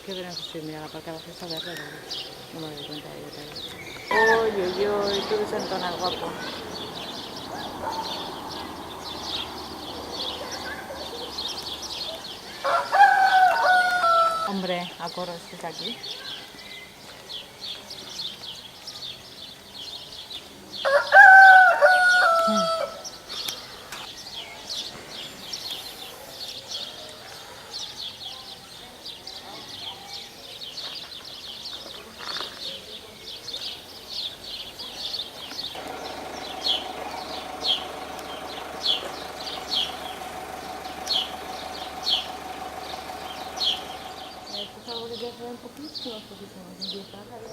Qué beneficio, mira, la parte de abajo está verde, no me doy cuenta de detalle. Uy, uy, uy, tú desentonas, guapo. Hombre, a corro, es que está aquí. Estos árboles ya se ven poquísimos, poquísimos. Empieza a salir.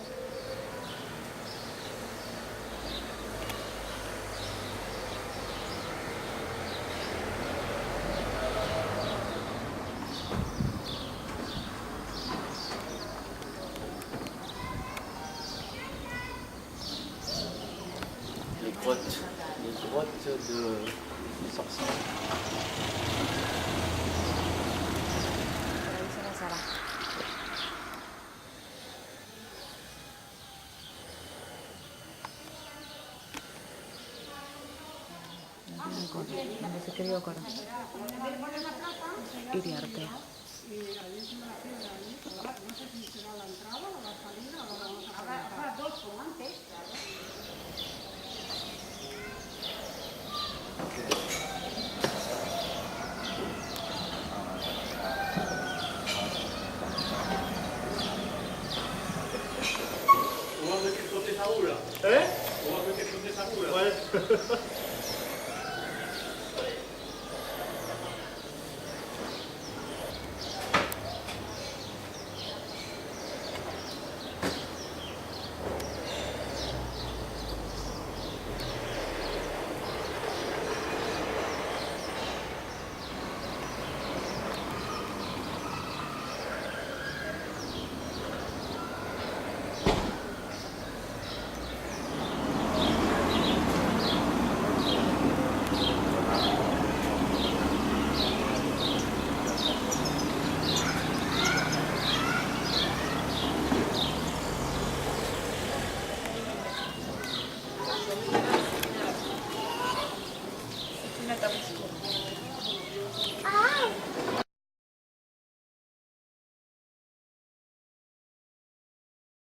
Les grottes de sorcières. Por ahí se la Sara. Donde se crió Cora. Iriarte. Vamos a ver qué cote esa ura. Vamos a ver qué cote esa ura. Una tabla oscura.